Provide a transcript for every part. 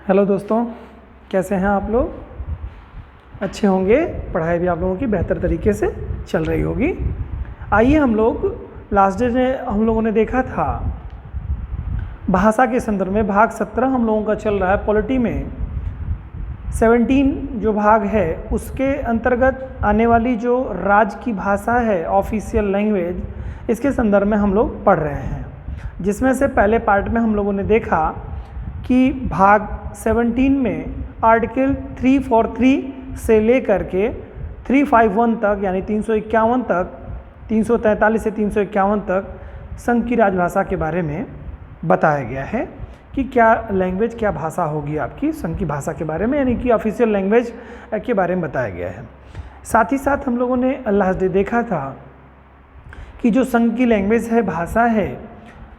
Hello दोस्तों, कैसे हैं आप लोग? अच्छे होंगे। पढ़ाई भी आप लोगों की बेहतर तरीके से चल रही होगी। आइए हम लोग लास्ट डे में हम लोगों ने देखा था भाषा के संदर्भ में भाग 17 हम लोगों का चल रहा है। पॉलिटी में 17 जो भाग है उसके अंतर्गत आने वाली जो राज्य की भाषा है, ऑफिशियल लैंग्वेज, इसके संदर्भ में हम लोग पढ़ रहे हैं। जिसमें से पहले पार्ट में हम लोगों ने देखा कि भाग 17 में आर्टिकल 343 से लेकर के 351 तक, यानी 351 तक, 343 से 351 तक संघ की राजभाषा के बारे में बताया गया है कि क्या लैंग्वेज, क्या भाषा होगी आपकी संघ की भाषा के बारे में, यानी कि ऑफिशियल लैंग्वेज के बारे में बताया गया है। साथ ही साथ हम लोगों ने लास्ट डे देखा था कि जो संघ की लैंग्वेज है, भाषा है,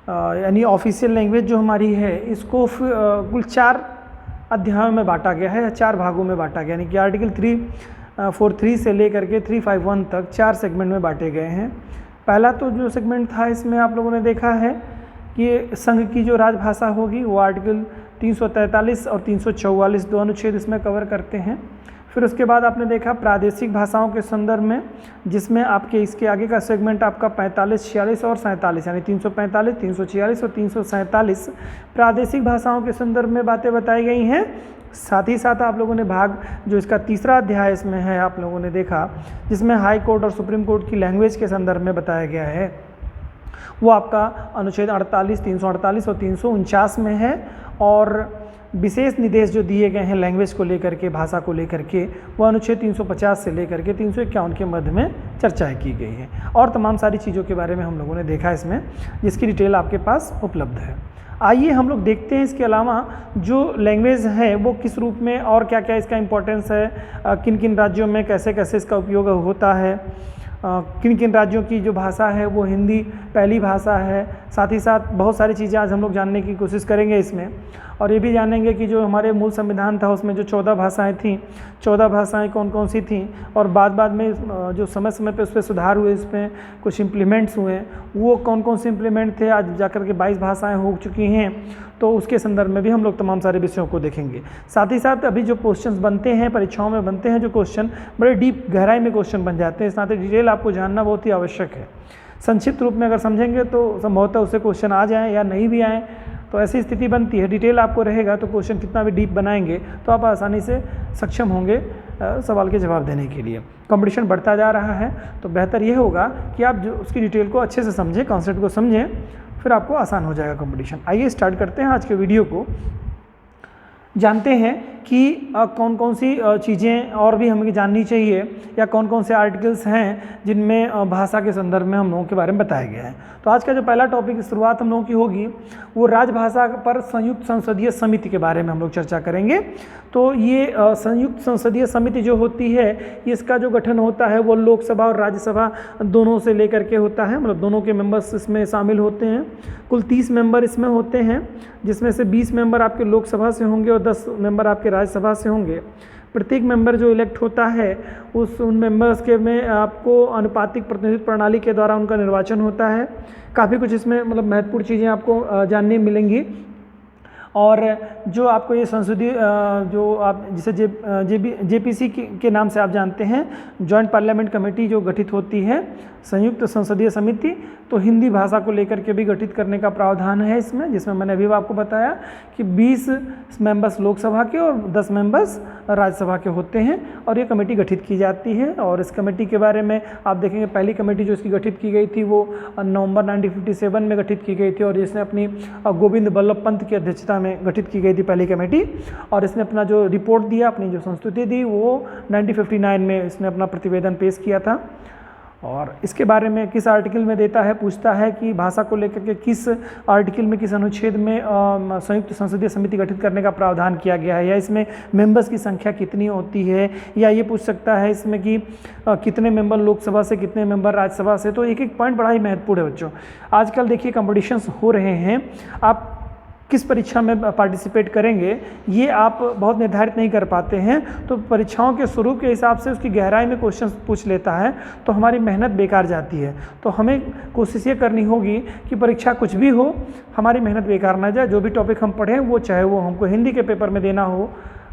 यानी ऑफिशियल लैंग्वेज जो हमारी है, इसको कुल 4 अध्यायों में बांटा गया है, 4 भागों में बांटा गया, यानी कि आर्टिकल 343 से लेकर के 351 तक 4 सेगमेंट में बांटे गए हैं। पहला तो जो सेगमेंट था इसमें आप लोगों ने देखा है कि संघ की जो राजभाषा होगी वो आर्टिकल 343 और 344 दो अनुच्छेद इसमें कवर करते हैं। फिर उसके बाद आपने देखा प्रादेशिक भाषाओं के संदर्भ में, जिसमें आपके इसके आगे का सेगमेंट आपका 45, 46 और 47, यानी 345, 346 और 347 प्रादेशिक भाषाओं के संदर्भ में बातें बताई गई हैं। साथ ही साथ आप लोगों ने भाग जो इसका तीसरा अध्याय इसमें है, आप लोगों ने देखा, जिसमें हाई कोर्ट और सुप्रीम कोर्ट की लैंग्वेज के संदर्भ में बताया गया है, वो आपका अनुच्छेद 48, 348 और 349 में है। और विशेष निर्देश जो दिए गए हैं लैंग्वेज को लेकर के, भाषा को लेकर के, वो अनुच्छेद 350 से लेकर के 351 के मध्य में चर्चाएं की गई है। और तमाम सारी चीज़ों के बारे में हम लोगों ने देखा इसमें, जिसकी डिटेल आपके पास उपलब्ध है। आइए हम लोग देखते हैं इसके अलावा जो लैंग्वेज है वो किस रूप में और क्या क्या इसका इम्पोर्टेंस है, किन किन राज्यों में कैसे कैसे इसका उपयोग होता है, किन किन राज्यों की जो भाषा है वो हिंदी पहली भाषा है। साथ ही साथ बहुत सारी चीज़ें आज हम लोग जानने की कोशिश करेंगे इसमें, और ये भी जानेंगे कि जो हमारे मूल संविधान था उसमें जो 14 भाषाएं थीं, 14 भाषाएं कौन कौन सी थीं, और बाद में जो समय समय पे उस पर सुधार हुए, इसमें कुछ इम्प्लीमेंट्स हुए, वो कौन कौन से इम्प्लीमेंट थे, आज जाकर के 22 भाषाएँ हो चुकी हैं। तो उसके संदर्भ में भी हम लोग तमाम सारे विषयों को देखेंगे। साथ ही साथ अभी जो क्वेश्चंस बनते हैं परीक्षाओं में बनते हैं, जो क्वेश्चन बड़े डीप गहराई में क्वेश्चन बन जाते हैं, साथ ही डिटेल आपको जानना बहुत ही आवश्यक है। संक्षिप्त रूप में अगर समझेंगे तो संभवतः उससे क्वेश्चन आ जाएँ या नहीं भी आएँ, तो ऐसी स्थिति बनती है। डिटेल आपको रहेगा तो क्वेश्चन कितना भी डीप बनाएंगे तो आप आसानी से सक्षम होंगे सवाल के जवाब देने के लिए। कंपटीशन बढ़ता जा रहा है तो बेहतर ये होगा कि आप जो उसकी डिटेल को अच्छे से समझें, कॉन्सेप्ट को समझें, फिर आपको आसान हो जाएगा कंपटीशन। आइए स्टार्ट करते हैं आज के वीडियो को। जानते हैं कि कौन कौन सी चीज़ें और भी हमें जाननी चाहिए, या कौन कौन से आर्टिकल्स हैं जिनमें भाषा के संदर्भ में हम लोगों के बारे में बताया गया है। तो आज का जो पहला टॉपिक शुरुआत हम लोगों की होगी वो राजभाषा पर संयुक्त संसदीय समिति के बारे में हम लोग चर्चा करेंगे। तो ये संयुक्त संसदीय समिति जो होती है, इसका जो गठन होता है वो लोकसभा और राज्यसभा दोनों से लेकर के होता है, मतलब दोनों के मेंबर्स इसमें शामिल होते हैं। कुल 30 मेंबर इसमें होते हैं, जिसमें से 20 मेंबर आपके लोकसभा से होंगे और 10 मेंबर आपके राज्यसभा से होंगे। प्रत्येक मेंबर जो इलेक्ट होता है उन मेंबर्स के में आपको अनुपातिक प्रतिनिधित्व प्रणाली के द्वारा उनका निर्वाचन होता है। काफ़ी कुछ इसमें मतलब महत्वपूर्ण चीज़ें आपको जानने मिलेंगी। और जो आपको ये संसदीय जो आप जिसे जेपीसी के नाम से आप जानते हैं, जॉइंट पार्लियामेंट कमेटी जो गठित होती है, संयुक्त संसदीय समिति, तो हिंदी भाषा को लेकर के भी गठित करने का प्रावधान है इसमें, जिसमें मैंने अभी आपको बताया कि 20 मेंबर्स लोकसभा के और 10 मेंबर्स राज्यसभा के होते हैं, और ये कमेटी गठित की जाती है। और इस कमेटी के बारे में आप देखेंगे, पहली कमेटी जो इसकी गठित की गई थी वो नवंबर 1957 में गठित की गई थी, और इसने अपनी गोविंद बल्लभ पंत की अध्यक्षता में गठित की गई थी पहली कमेटी। और इसने अपना जो रिपोर्ट दिया, अपनी जो संस्तुति दी, वो 1959 में इसने अपना प्रतिवेदन पेश किया था। और इसके बारे में किस आर्टिकल में देता है, पूछता है कि भाषा को लेकर के किस आर्टिकल में, किस अनुच्छेद में संयुक्त संसदीय समिति गठित करने का प्रावधान किया गया है, या इसमें मेंबर्स की संख्या कितनी होती है, या ये पूछ सकता है इसमें कि कितने मेंबर लोकसभा से, कितने मेंबर राज्यसभा से। तो एक एक पॉइंट बड़ा ही महत्वपूर्ण है बच्चों। आजकल देखिए कंपटीशंस हो रहे हैं, आप किस परीक्षा में पार्टिसिपेट करेंगे, ये आप बहुत निर्धारित नहीं कर पाते हैं। तो परीक्षाओं के स्वरूप के हिसाब से उसकी गहराई में क्वेश्चन पूछ लेता है, तो हमारी मेहनत बेकार जाती है। तो हमें कोशिश ये करनी होगी कि परीक्षा कुछ भी हो, हमारी मेहनत बेकार ना जाए। जो भी टॉपिक हम पढ़ें, वो चाहे वो हमको हिंदी के पेपर में देना हो,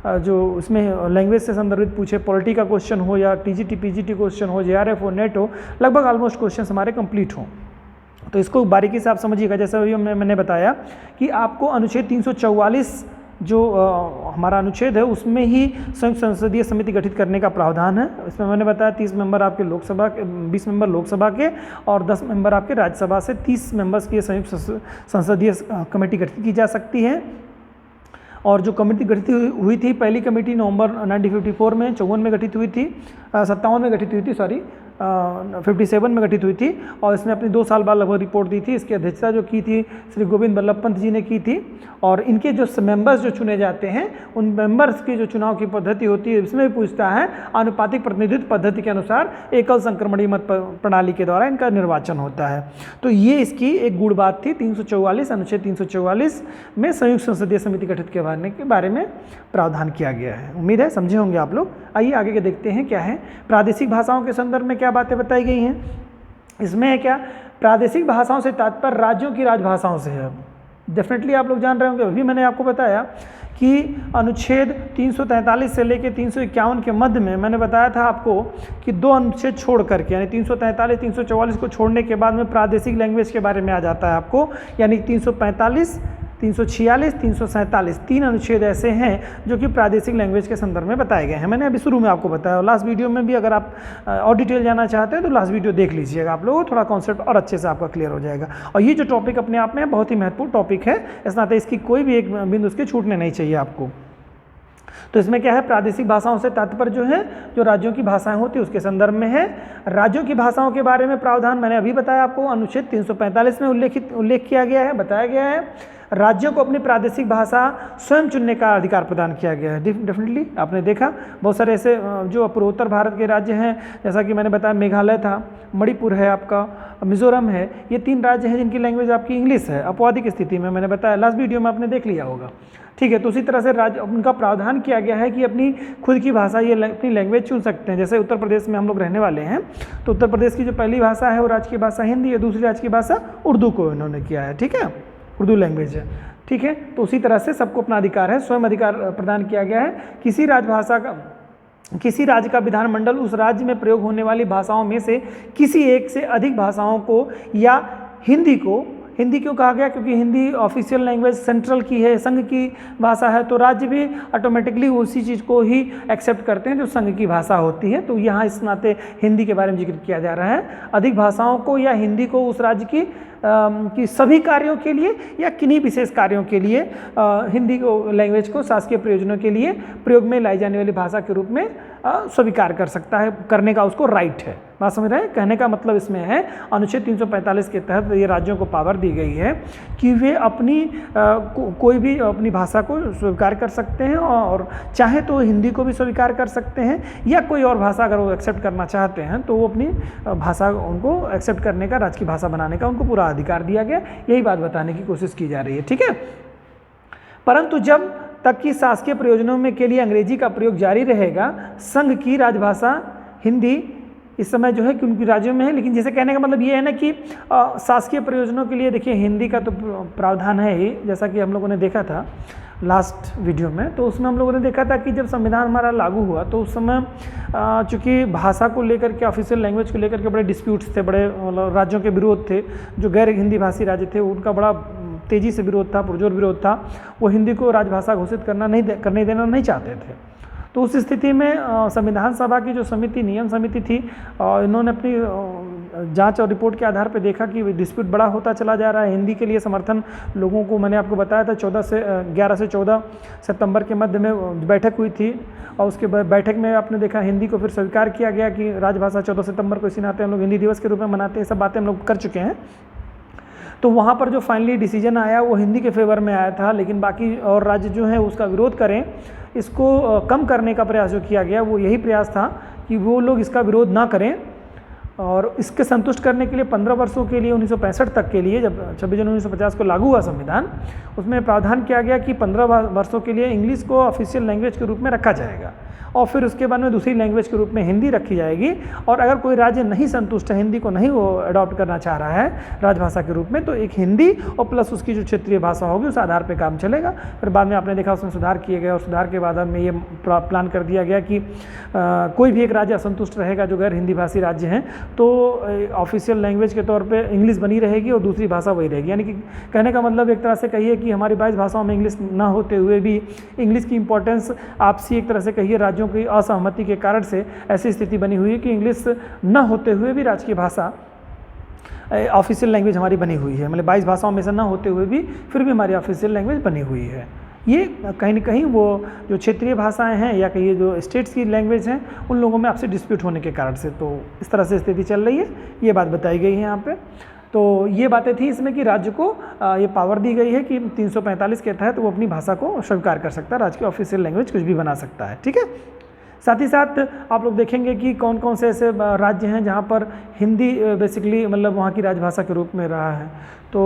जो उसमें लैंग्वेज से संदर्भित पूछे, पॉलिटी का क्वेश्चन हो या टीजीटी पीजीटी क्वेश्चन हो, जेआरएफ हो, नेट हो, लगभग ऑलमोस्ट क्वेश्चन हमारे कंप्लीट हों। तो इसको बारीकी से आप समझिएगा। जैसे अभी मैंने बताया कि आपको अनुच्छेद 344 जो हमारा अनुच्छेद है, उसमें ही संयुक्त संसदीय समिति गठित करने का प्रावधान है। इसमें मैंने बताया 30 मेंबर आपके लोकसभा के, 20 मेंबर लोकसभा के और 10 मेंबर आपके राज्यसभा से 30 मेंबर्स की संयुक्त संसदीय कमेटी गठित की जा सकती है। और जो कमेटी गठित हुई थी, पहली कमेटी नवंबर 1954 में 54 में गठित हुई थी, 57 में गठित हुई थी, सॉरी 57 में गठित हुई थी। और इसने अपनी 2 साल बाद लगभग रिपोर्ट दी थी। इसकी अध्यक्षता जो की थी श्री गोविंद बल्लभ पंत जी ने की थी। और इनके जो मेंबर्स जो चुने जाते हैं, उन मेंबर्स की जो चुनाव की पद्धति होती है, इसमें भी पूछता है आनुपातिक प्रतिनिधित्व पद्धति के अनुसार एकल संक्रमणीय मत प्रणाली के द्वारा इनका निर्वाचन होता है। तो ये इसकी एक गुड़ बात थी। 344 अनुच्छेद 344 में संयुक्त संसदीय समिति गठित करने के बारे में प्रावधान किया गया है। उम्मीद है समझे होंगे आप लोग। आइए आगे के देखते हैं क्या है। प्रादेशिक भाषाओं के संदर्भ में क्या बातें बताई गई हैं। इसमें है क्या, प्रादेशिक भाषाओं से तात्पर्य राज्यों की राजभाषाओं से है। डेफिनेटली आप लोग जान रहे होंगे, अभी मैंने आपको बताया कि अनुच्छेद 343 से लेकर 351 के मध्य में मैंने बताया था आपको कि 2 अनुच्छेद छोड़ करके, यानी 343 344 को छोड़ने के बाद में प्रादेशिक लैंग्वेज के बारे में आ जाता है आपको, यानी 345 346 347 3 अनुच्छेद ऐसे हैं जो कि प्रादेशिक लैंग्वेज के संदर्भ में बताए गए हैं। मैंने अभी शुरू में आपको बताया, और लास्ट वीडियो में भी अगर आप और डिटेल जाना चाहते हैं तो लास्ट वीडियो देख लीजिएगा, आप लोगों को थोड़ा कॉन्सेप्ट और अच्छे से आपका क्लियर हो जाएगा। और ये जो टॉपिक अपने आप में बहुत ही महत्वपूर्ण टॉपिक है, इस नाते इसकी कोई भी एक बिंदु उसके छूटने नहीं चाहिए आपको। तो इसमें क्या है, प्रादेशिक भाषाओं से तात्पर्य जो है जो राज्यों की भाषाएं होती है उसके संदर्भ में है। राज्यों की भाषाओं के बारे में प्रावधान मैंने अभी बताया आपको, अनुच्छेद 345 में उल्लेख किया गया है, बताया गया है। राज्यों को अपनी प्रादेशिक भाषा स्वयं चुनने का अधिकार प्रदान किया गया है। डेफिनेटली आपने देखा बहुत सारे ऐसे जो पूर्वोत्तर भारत के राज्य हैं, जैसा कि मैंने बताया मेघालय था, मणिपुर है आपका, मिजोरम है, ये 3 राज्य हैं जिनकी लैंग्वेज आपकी इंग्लिश है अपवादिक स्थिति में। मैंने बताया लास्ट वीडियो में आपने देख लिया होगा, ठीक है। तो उसी तरह से राज्य उनका प्रावधान किया गया है कि अपनी खुद की भाषा, ये अपनी लैंग्वेज चुन सकते हैं। जैसे उत्तर प्रदेश में हम लोग रहने वाले हैं, तो उत्तर प्रदेश की जो पहली भाषा है वो राज्य की भाषा हिंदी है, दूसरी राज्य की भाषा उर्दू को इन्होंने किया है, ठीक है, उर्दू लैंग्वेज है, ठीक है। तो उसी तरह से सबको अपना अधिकार है, स्वयं अधिकार प्रदान किया गया है। किसी राज्य का विधानमंडल उस राज्य में प्रयोग होने वाली भाषाओं में से किसी एक से अधिक भाषाओं को या हिंदी क्यों कहा गया, क्योंकि हिंदी ऑफिशियल लैंग्वेज सेंट्रल की है, संघ की भाषा है, तो राज्य भी ऑटोमेटिकली उसी चीज़ को ही एक्सेप्ट करते हैं जो संघ की भाषा होती है। तो यहाँ इस नाते हिंदी के बारे में जिक्र किया जा रहा है। अधिक भाषाओं को या हिंदी को उस राज्य की सभी कार्यों के लिए या किन्हीं विशेष कार्यों के लिए हिंदी को लैंग्वेज को शासकीय प्रयोजनों के लिए प्रयोग में लाई जाने वाली भाषा के रूप में स्वीकार कर सकता है, करने का उसको राइट है। बात समझ रहे हैं, कहने का मतलब इसमें है अनुच्छेद 345 के तहत ये राज्यों को पावर दी गई है कि वे अपनी कोई भी अपनी भाषा को स्वीकार कर सकते हैं, और चाहे तो हिंदी को भी स्वीकार कर सकते हैं, या कोई और भाषा अगर वो एक्सेप्ट करना चाहते हैं तो वो अपनी भाषा उनको एक्सेप्ट करने का, राज्य की भाषा बनाने का उनको पूरा अधिकार दिया गया। यही बात बताने की कोशिश की जा रही है, ठीक है। परंतु जब तक कि शासकीय प्रयोजनों में के लिए अंग्रेजी का प्रयोग जारी रहेगा, संघ की राजभाषा हिंदी इस समय जो है कि उनकी राज्यों में है। लेकिन जैसे कहने का मतलब ये है ना कि शासकीय प्रयोजनों के लिए देखिए हिंदी का तो प्रावधान है ही, जैसा कि हम लोगों ने देखा था लास्ट वीडियो में। तो उसमें हम लोगों ने देखा था कि जब संविधान हमारा लागू हुआ तो उस समय चूँकि भाषा को लेकर के, ऑफिशियल लैंग्वेज को लेकर के बड़े डिस्प्यूट्स थे, बड़े मतलब राज्यों के विरोध थे। जो गैर हिंदी भाषी राज्य थे उनका बड़ा तेज़ी से विरोध था, पुरजोर विरोध था। वो हिंदी को राजभाषा घोषित करने देना नहीं चाहते थे। तो उस स्थिति में संविधान सभा की जो समिति, नियम समिति थी, इन्होंने अपनी जांच और रिपोर्ट के आधार पर देखा कि डिस्प्यूट बड़ा होता चला जा रहा है। हिंदी के लिए समर्थन लोगों को, मैंने आपको बताया था 11 से 14 सितंबर के मध्य में बैठक हुई थी, और उसके बैठक में आपने देखा हिंदी को फिर स्वीकार किया गया कि राजभाषा 14 सितंबर को इसी नाते हम लोग हिंदी दिवस के रूप में मनाते हैं। सब बातें हम लोग कर चुके हैं। तो वहाँ पर जो फाइनली डिसीजन आया वो हिंदी के फेवर में आया था, लेकिन बाकी और राज्य जो है उसका विरोध करें। इसको कम करने का प्रयास जो किया गया वो यही प्रयास था कि वो लोग इसका विरोध ना करें, और इसके संतुष्ट करने के लिए 15 वर्षों के लिए 1965 तक के लिए, जब 26 जनवरी 1950 को लागू हुआ संविधान, उसमें प्रावधान किया गया कि 15 वर्षों के लिए इंग्लिश को ऑफिशियल लैंग्वेज के रूप में रखा जाएगा और फिर उसके बाद में दूसरी लैंग्वेज के रूप में हिंदी रखी जाएगी। और अगर कोई राज्य नहीं संतुष्ट है, हिंदी को नहीं वो अडॉप्ट करना चाह रहा है राजभाषा के रूप में, तो एक हिंदी और प्लस उसकी जो क्षेत्रीय भाषा होगी उस आधार पर काम चलेगा। फिर बाद में आपने देखा उसमें सुधार किए गए और सुधार के बाद में ये प्लान कर दिया गया कि कोई भी एक राज्य असंतुष्ट रहेगा जो गैर हिंदी भाषी राज्य हैं, तो ऑफिशियल लैंग्वेज के तौर पे इंग्लिश बनी रहेगी और दूसरी भाषा वही रहेगी। यानी कि कहने का मतलब एक तरह से कहिए कि हमारी 22 भाषाओं में इंग्लिश ना होते हुए भी इंग्लिश की इंपॉर्टेंस आपसी एक तरह से कहिए राज्यों की असहमति के कारण से ऐसी स्थिति बनी हुई है कि इंग्लिश न होते हुए भी राजकीय भाषा ऑफिशियल लैंग्वेज हमारी बनी हुई है। मतलब 22 भाषाओं में से ना होते हुए भी फिर भी हमारी ऑफिशियल लैंग्वेज बनी हुई है। ये कहीं ना कहीं वो जो क्षेत्रीय भाषाएं हैं या कहिए जो स्टेट्स की लैंग्वेज हैं उन लोगों में आपसे डिस्प्यूट होने के कारण से, तो इस तरह से स्थिति चल रही है। ये बात बताई गई है यहाँ पे। तो ये बातें थी इसमें कि राज्य को ये पावर दी गई है कि 345 के तहत वो अपनी भाषा को स्वीकार कर सकता है, राज्य की ऑफिशियल लैंग्वेज कुछ भी बना सकता है। ठीक है, साथ ही साथ आप लोग देखेंगे कि कौन कौन से ऐसे राज्य हैं जहाँ पर हिंदी बेसिकली मतलब वहाँ की राजभाषा के रूप में रहा है। तो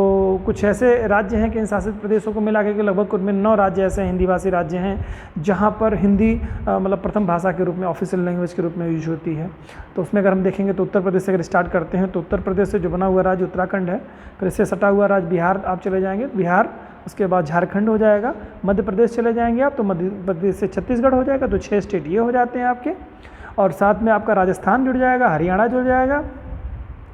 कुछ ऐसे राज्य हैं केंद्र शासित प्रदेशों को मिला के लगभग कुल में 9 राज्य ऐसे हिंदी भाषी राज्य हैं जहाँ पर हिंदी मतलब प्रथम भाषा के रूप में ऑफिशियल लैंग्वेज के रूप में यूज होती है। तो उसमें अगर हम देखेंगे तो उत्तर प्रदेश से अगर स्टार्ट करते हैं तो उत्तर प्रदेश से जो बना हुआ राज्य उत्तराखंड है, फिर इससे सटा हुआ राज्य बिहार आप चले जाएंगे, बिहार, उसके बाद झारखंड हो जाएगा, मध्य प्रदेश चले जाएंगे आप तो मध्य प्रदेश से छत्तीसगढ़ हो जाएगा, तो 6 स्टेट ये हो जाते हैं आपके। और साथ में आपका राजस्थान जुड़ जाएगा, हरियाणा जुड़ जाएगा,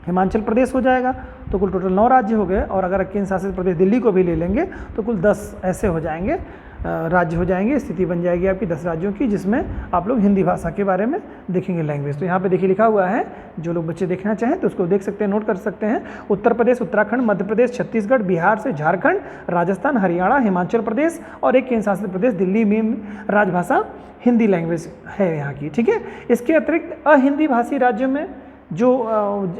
हिमाचल प्रदेश हो जाएगा, तो कुल टोटल 9 राज्य हो गए। और अगर केंद्र शासित प्रदेश दिल्ली को भी ले लेंगे तो कुल 10 ऐसे हो जाएंगे, राज्य हो जाएंगे। स्थिति बन जाएगी आपकी 10 राज्यों की जिसमें आप लोग हिंदी भाषा के बारे में देखेंगे लैंग्वेज। तो यहाँ पे देखिए लिखा हुआ है, जो लोग बच्चे देखना चाहें तो उसको देख सकते हैं, नोट कर सकते हैं। उत्तर प्रदेश, उत्तराखंड, मध्य प्रदेश, छत्तीसगढ़, बिहार से झारखंड, राजस्थान, हरियाणा, हिमाचल प्रदेश और एक केंद्र शासित प्रदेश दिल्ली में राजभाषा हिंदी लैंग्वेज है यहाँ की। ठीक है, इसके अतिरिक्त अहिंदी भाषी राज्यों में जो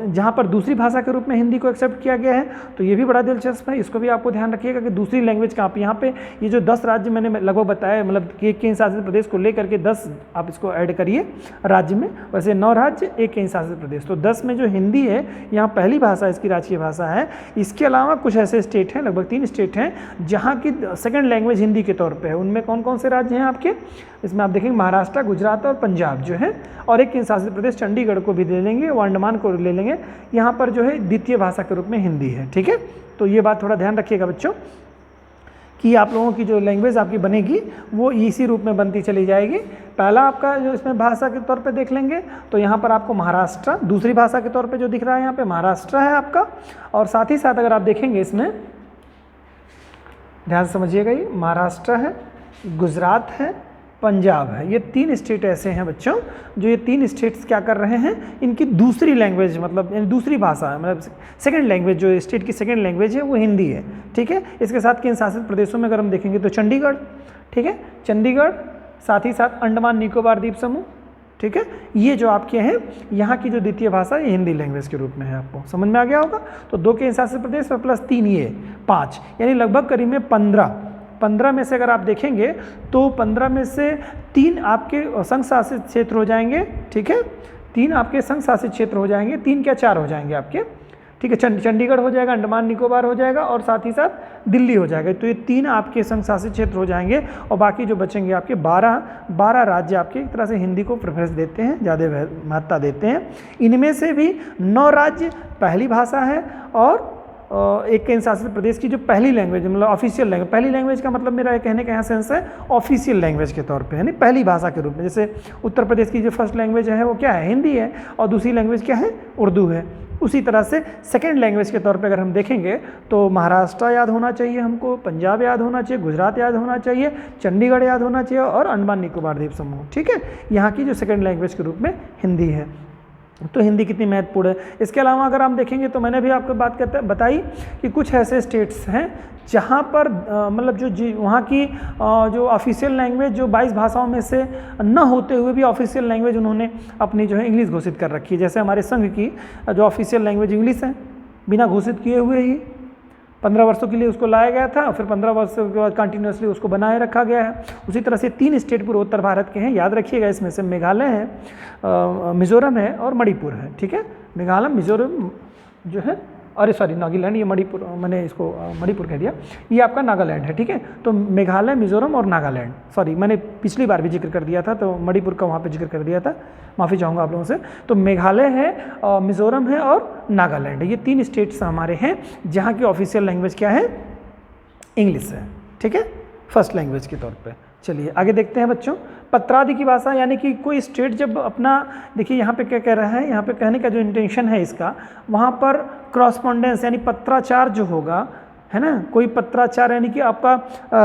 जहाँ पर दूसरी भाषा के रूप में हिंदी को एक्सेप्ट किया गया है, तो ये भी बड़ा दिलचस्प है। इसको भी आपको ध्यान रखिएगा कि दूसरी लैंग्वेज कहाँ पे, यहाँ पे ये जो 10 राज्य मैंने लगभग बताया, मतलब कि केंद्र शासित प्रदेश को लेकर के 10 आप इसको ऐड करिए राज्य में, वैसे 9 राज्य एक केंद्र शासित प्रदेश, तो 10 में जो हिंदी है यहाँ पहली भाषा इसकी राजकीय भाषा है। इसके अलावा कुछ ऐसे स्टेट हैं, लगभग 3 स्टेट हैं जहाँ की सेकेंड लैंग्वेज हिंदी के तौर पर है। उनमें कौन कौन से राज्य हैं आपके, इसमें आप देखेंगे महाराष्ट्र, गुजरात और पंजाब जो है, और एक केंद्र शासित प्रदेश चंडीगढ़ को भी ले लेंगे, वो अंडमान को ले लेंगे। यहाँ पर जो है द्वितीय भाषा के रूप में हिंदी है। ठीक है, तो ये बात थोड़ा ध्यान रखिएगा बच्चों कि आप लोगों की जो लैंग्वेज आपकी बनेगी वो इसी रूप में बनती चली जाएगी। पहला आपका जो इसमें भाषा के तौर पे देख लेंगे तो यहाँ पर आपको महाराष्ट्र दूसरी भाषा के तौर पे जो दिख रहा है यहाँ पे महाराष्ट्र है आपका। और साथ ही साथ अगर आप देखेंगे इसमें ध्यान से समझिएगा, ये महाराष्ट्र है, गुजरात है, पंजाब है, ये 3 स्टेट ऐसे हैं बच्चों जो ये 3 स्टेट्स क्या कर रहे हैं, इनकी दूसरी लैंग्वेज मतलब दूसरी भाषा है, मतलब सेकंड लैंग्वेज जो स्टेट की सेकंड लैंग्वेज है वो हिंदी है। ठीक है, इसके साथ केंद्र शासित प्रदेशों में अगर हम देखेंगे तो चंडीगढ़, ठीक है, चंडीगढ़, साथ ही साथ अंडमान निकोबार द्वीप समूह। ठीक है, ये जो आपके हैं यहाँ की जो द्वितीय भाषा ये हिंदी लैंग्वेज के रूप में है। आपको समझ में आ गया होगा। तो 2 केंद्र शासित प्रदेश और प्लस 3 ये 5, यानी लगभग करीब में 15 में से अगर आप देखेंगे तो 15 में से 3 आपके संघ शासित क्षेत्र हो जाएंगे। ठीक है, 3 आपके संघ शासित क्षेत्र हो जाएंगे, 3 क्या 4 हो जाएंगे आपके। ठीक है, चंडीगढ़ हो जाएगा, अंडमान निकोबार हो जाएगा और साथ ही साथ दिल्ली हो जाएगा। तो ये 3 आपके संघ शासित क्षेत्र हो जाएंगे और बाकी जो बचेंगे आपके 12 राज्य आपके एक तरह से हिंदी को प्रेफरेंस देते हैं, ज़्यादा महत्ता देते हैं। इनमें से भी 9 राज्य पहली भाषा है और एक केंद्र शासित प्रदेश की जो पहली लैंग्वेज मतलब ऑफिशियल लैंग्वेज, पहली लैंग्वेज का मतलब मेरा कहने का यहाँ सेंस है ऑफिशियल लैंग्वेज के तौर पे, यानी पहली भाषा के रूप में। जैसे उत्तर प्रदेश की जो फर्स्ट लैंग्वेज है वो क्या है, हिंदी है, और दूसरी लैंग्वेज क्या है, उर्दू है। उसी तरह से सेकेंड लैंग्वेज के तौर पे अगर हम देखेंगे तो महाराष्ट्र याद होना चाहिए हमको, पंजाब याद होना चाहिए, गुजरात याद होना चाहिए, चंडीगढ़ याद होना चाहिए और अंडमान निकोबार द्वीप समूह। ठीक है, यहाँ की जो सेकेंड लैंग्वेज के रूप में हिंदी है। तो हिंदी कितनी महत्वपूर्ण है। इसके अलावा अगर हम देखेंगे तो मैंने भी आपको बात बताई कि कुछ ऐसे स्टेट्स हैं जहाँ पर मतलब जो वहाँ की जो ऑफिशियल लैंग्वेज जो 22 भाषाओं में से न होते हुए भी ऑफिशियल लैंग्वेज उन्होंने अपनी जो है इंग्लिश घोषित कर रखी है। जैसे हमारे संघ की जो ऑफिशियल लैंग्वेज इंग्लिश है, बिना घोषित किए हुए ही 15 वर्षों के लिए उसको लाया गया था, फिर 15 वर्षों के बाद कंटिन्यूसली उसको बनाए रखा गया है। उसी तरह से 3 स्टेट पूर्व उत्तर भारत के हैं, याद रखिएगा, इसमें से मेघालय है, मिजोरम है और मणिपुर है। ठीक है, मेघालय, मिजोरम जो है, अरे सॉरी नागालैंड, ये मणिपुर, मैंने इसको मणिपुर कह दिया, ये आपका नागालैंड है, ठीक है। तो मेघालय, मिजोरम और नागालैंड, सॉरी मैंने पिछली बार भी जिक्र कर दिया था, तो मणिपुर का वहाँ पे जिक्र कर दिया था, माफ़ी चाहूँगा आप लोगों से। तो मेघालय है, मिजोरम है और नागालैंड है, ये 3 स्टेट्स हमारे हैं जहाँ की ऑफिशियल लैंग्वेज क्या है, इंग्लिश है, ठीक है, फर्स्ट लैंग्वेज के तौर पे। चलिए आगे देखते हैं बच्चों, पत्रादि की भाषा, यानी कि कोई स्टेट जब अपना, देखिए यहाँ पे क्या कह रहा है, यहाँ पे कहने का जो इंटेंशन है इसका, वहाँ पर क्रॉसपॉन्डेंस यानी पत्राचार जो होगा, है ना, कोई पत्राचार यानी कि आपका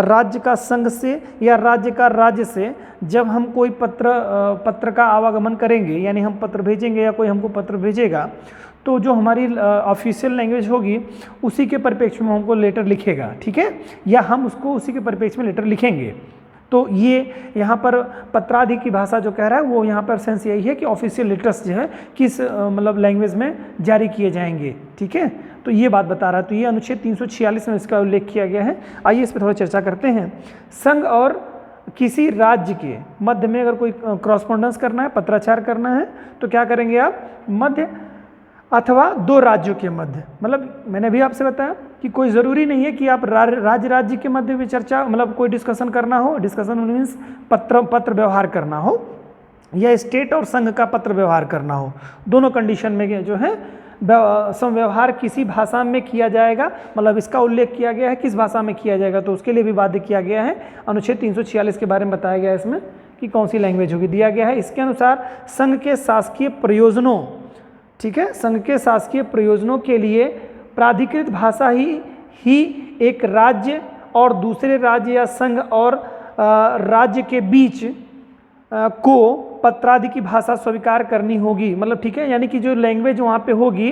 राज्य का संघ से या राज्य का राज्य से जब हम कोई पत्र का आवागमन करेंगे, यानी हम पत्र भेजेंगे या कोई हमको पत्र भेजेगा, तो जो हमारी ऑफिशियल लैंग्वेज होगी उसी के परिप्रेक्ष्य में हमको लेटर लिखेगा, ठीक है, या हम उसको उसी के परिप्रेक्ष्य में लेटर लिखेंगे। तो ये यहाँ पर पत्रादि की भाषा जो कह रहा है वो यहाँ पर सेंस यही है कि ऑफिशियल लेटर्स जो है किस मतलब लैंग्वेज में जारी किए जाएंगे, ठीक है, तो ये बात बता रहा है। तो ये अनुच्छेद 346 में इसका उल्लेख किया गया है। आइए इस पर थोड़ा चर्चा करते हैं। संघ और किसी राज्य के मध्य में अगर कोई क्रॉसपॉन्डेंस करना है, पत्राचार करना है, तो क्या करेंगे आप, मध्य अथवा 2 राज्यों के मध्य, मतलब मैंने भी आपसे बताया कि कोई ज़रूरी नहीं है कि आप राज्य के मध्य भी चर्चा, मतलब कोई डिस्कशन करना हो, डिस्कशन मीन्स पत्र व्यवहार करना हो, या स्टेट और संघ का पत्र व्यवहार करना हो, दोनों कंडीशन में जो है समव्यवहार किसी भाषा में किया जाएगा, मतलब इसका उल्लेख किया गया है किस भाषा में किया जाएगा, तो उसके लिए भी बाध्य किया गया है। अनुच्छेद 346 के बारे में बताया गया है इसमें कि कौन सी लैंग्वेज होगी, दिया गया है। इसके अनुसार संघ के शासकीय प्रयोजनों, ठीक है, संघ के शासकीय प्रयोजनों के लिए प्राधिकृत भाषा ही एक राज्य और दूसरे राज्य या संघ और राज्य के बीच को पत्रादि की भाषा स्वीकार करनी होगी, मतलब ठीक है, यानी कि जो लैंग्वेज वहाँ पे होगी,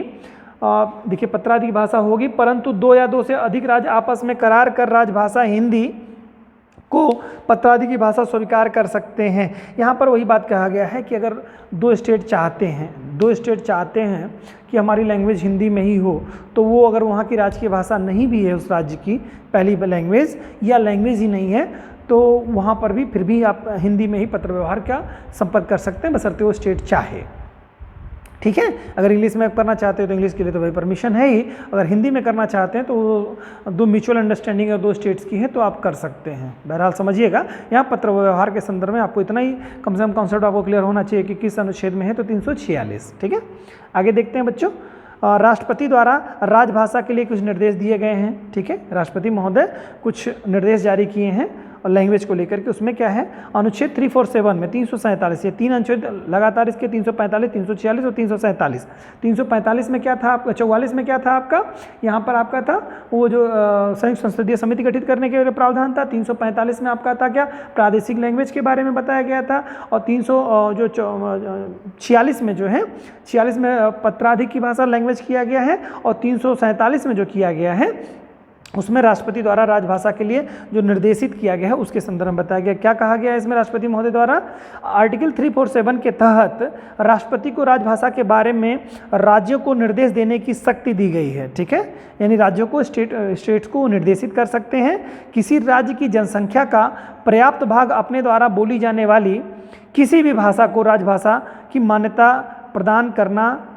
देखिए पत्रादि की भाषा होगी, परंतु 2 या 2 से अधिक राज्य आपस में करार कर राजभाषा हिंदी को पत्रादि की भाषा स्वीकार कर सकते हैं। यहाँ पर वही बात कहा गया है कि अगर 2 स्टेट चाहते हैं कि हमारी लैंग्वेज हिंदी में ही हो, तो वो अगर वहाँ की राजकीय भाषा नहीं भी है उस राज्य की पहली लैंग्वेज या लैंग्वेज ही नहीं है, तो वहाँ पर भी फिर भी आप हिंदी में ही पत्र व्यवहार का संपर्क कर सकते हैं, बशर्ते वो स्टेट चाहे, ठीक है। अगर इंग्लिश में करना चाहते हो तो इंग्लिश के लिए तो भाई परमिशन है ही, अगर हिंदी में करना चाहते हैं तो 2 म्यूचुअल अंडरस्टैंडिंग है 2 स्टेट्स की है तो आप कर सकते हैं। बहरहाल समझिएगा, यहाँ पत्र व्यवहार के संदर्भ में आपको इतना ही कम से कम कॉन्सेप्ट आपको क्लियर होना चाहिए कि किस अनुच्छेद में है, तो 346, ठीक है। आगे देखते हैं बच्चों, राष्ट्रपति द्वारा राजभाषा के लिए कुछ निर्देश दिए गए हैं, ठीक है, राष्ट्रपति महोदय कुछ निर्देश जारी किए हैं और लैंग्वेज को लेकर के। उसमें क्या है, अनुच्छेद 347 में 347, ये 3 अनुच्छेद लगातार इसके 345, 346 और 347। 345 में क्या था आपका, 44 में क्या था आपका, यहाँ पर आपका था वो जो संयुक्त संसदीय समिति गठित करने के प्रावधान था। 345 में आपका था क्या, प्रादेशिक लैंग्वेज के बारे में बताया गया था। और 346 में जो है, 46 में पत्राधिक की भाषा लैंग्वेज किया गया है, और 347 में जो किया गया है उसमें राष्ट्रपति द्वारा राजभाषा के लिए जो निर्देशित किया गया है उसके संदर्भ में बताया गया। क्या कहा गया है इसमें राष्ट्रपति महोदय द्वारा, आर्टिकल 347 के तहत राष्ट्रपति को राजभाषा के बारे में राज्यों को निर्देश देने की शक्ति दी गई है, ठीक है, यानी राज्यों को स्टेट्स को निर्देशित कर सकते हैं। किसी राज्य की जनसंख्या का पर्याप्त भाग अपने द्वारा बोली जाने वाली किसी भी भाषा को राजभाषा की मान्यता प्रदान करना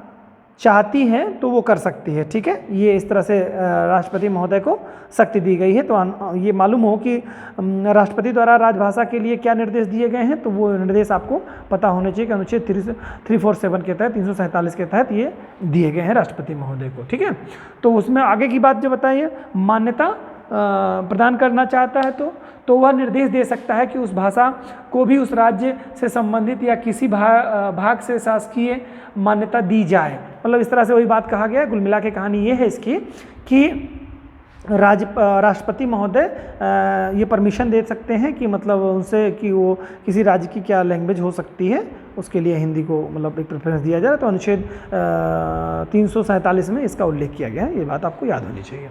चाहती हैं तो वो कर सकती है, ठीक है। ये इस तरह से राष्ट्रपति महोदय को शक्ति दी गई है। तो ये मालूम हो कि राष्ट्रपति द्वारा राजभाषा के लिए क्या निर्देश दिए गए हैं, तो वो निर्देश आपको पता होने चाहिए कि अनुच्छेद 347 के तहत, 347 के तहत ये दिए गए हैं राष्ट्रपति महोदय को, ठीक है। तो उसमें आगे की बात जो बताइए, मान्यता प्रदान करना चाहता है तो वह निर्देश दे सकता है कि उस भाषा को भी उस राज्य से संबंधित या किसी भाग से शासकीय मान्यता दी जाए। मतलब इस तरह से वही बात कहा गया है। कुल मिला के कहानी ये है इसकी कि राष्ट्रपति महोदय ये परमिशन दे सकते हैं कि मतलब उनसे कि वो किसी राज्य की क्या लैंग्वेज हो सकती है, उसके लिए हिंदी को मतलब एक प्रेफरेंस दिया जाए। तो अनुच्छेद 347 में इसका उल्लेख किया गया है, ये बात आपको याद होनी चाहिए।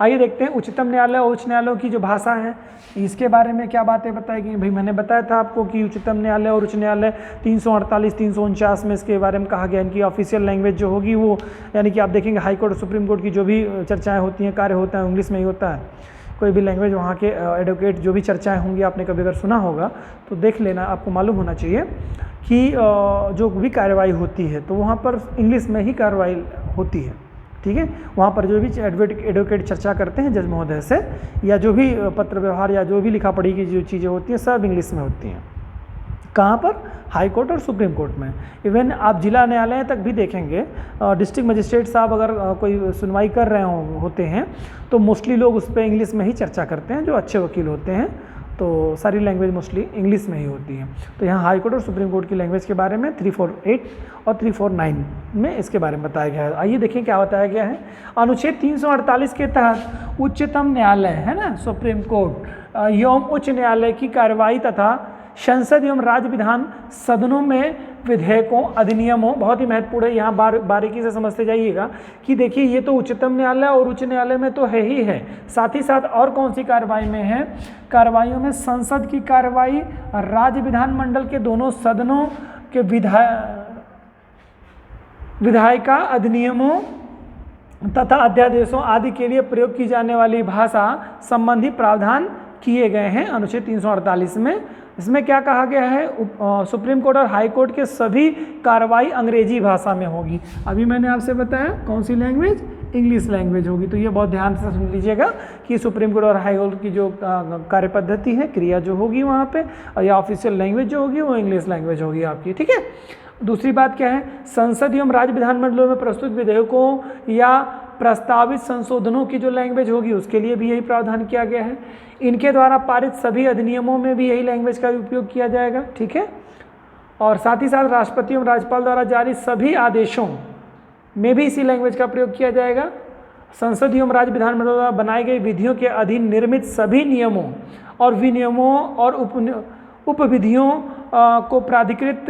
आइए देखते हैं उच्चतम न्यायालय और उच्च न्यायालयों की जो भाषा है इसके बारे में क्या बातें बताई गई। भाई मैंने बताया था आपको कि उच्चतम न्यायालय और उच्च न्यायालय 348, 349 में इसके बारे में कहा गया इनकी ऑफिशियल लैंग्वेज जो होगी वो, यानी कि आप देखेंगे हाई कोर्ट और सुप्रीम कोर्ट की जो भी चर्चाएँ होती हैं, कार्य होता है, इंग्लिश में ही होता है। कोई भी लैंग्वेज वहाँ के एडवोकेट जो भी चर्चाएँ होंगी, आपने कभी अगर सुना होगा तो देख लेना, आपको मालूम होना चाहिए कि जो भी कार्रवाई होती है तो वहाँ पर इंग्लिश में ही कार्रवाई होती है, ठीक है। वहाँ पर जो भी एडवोकेट चर्चा करते हैं जज महोदय से, या जो भी पत्र व्यवहार या जो भी लिखा पढ़ी की जो चीज़ें होती हैं सब इंग्लिश में होती हैं। कहाँ पर? हाई कोर्ट और सुप्रीम कोर्ट में। इवन आप जिला न्यायालय तक भी देखेंगे, डिस्ट्रिक्ट मजिस्ट्रेट साहब अगर कोई सुनवाई कर रहे होते हैं तो मोस्टली लोग उस पर इंग्लिश में ही चर्चा करते हैं, जो अच्छे वकील होते हैं। तो सारी लैंग्वेज मोस्टली इंग्लिश में ही होती है। तो यहाँ हाई कोर्ट और सुप्रीम कोर्ट की लैंग्वेज के बारे में 348 और 349 में इसके बारे में बताया गया है। आइए देखें क्या बताया गया है। अनुच्छेद 348 के तहत उच्चतम न्यायालय है ना, सुप्रीम कोर्ट एवं उच्च न्यायालय की कार्रवाई तथा संसद एवं राज्य विधान सदनों में विधेयकों, अधिनियमों, बहुत ही महत्वपूर्ण है, यहाँ बारीकी से समझते जाइएगा कि देखिए ये तो उच्चतम न्यायालय और उच्च न्यायालय में तो है ही है, साथ ही साथ और कौन सी कार्रवाई में है? कार्रवाइयों में संसद की कार्रवाई, राज्य विधानमंडल के दोनों सदनों के विधायिका अधिनियमों तथा अध्यादेशों आदि के लिए प्रयोग की जाने वाली भाषा संबंधी प्रावधान किए गए हैं अनुच्छेद 348 में। इसमें क्या कहा गया है? सुप्रीम कोर्ट और हाई कोर्ट के सभी कार्रवाई अंग्रेजी भाषा में होगी। अभी मैंने आपसे बताया कौन सी लैंग्वेज? इंग्लिश लैंग्वेज होगी। तो ये बहुत ध्यान से सुन लीजिएगा कि सुप्रीम कोर्ट और हाई कोर्ट की जो कार्य पद्धति है, क्रिया जो होगी वहाँ पे, या ऑफिशियल लैंग्वेज जो होगी वो इंग्लिश लैंग्वेज होगी आपकी, ठीक है। दूसरी बात क्या है? संसद एवं राज्य विधानमंडलों में प्रस्तुत विधेयकों या प्रस्तावित संशोधनों की जो लैंग्वेज होगी उसके लिए भी यही प्रावधान किया गया है। इनके द्वारा पारित सभी अधिनियमों में भी यही लैंग्वेज का उपयोग किया जाएगा, ठीक है। और साथ ही साथ राष्ट्रपति एवं राज्यपाल द्वारा जारी सभी आदेशों में भी इसी लैंग्वेज का प्रयोग किया जाएगा। संसद एवं राज्य विधानमंडल द्वारा बनाई गई विधियों के अधीन निर्मित सभी नियमों और विनियमों और उपविधियों को प्राधिकृत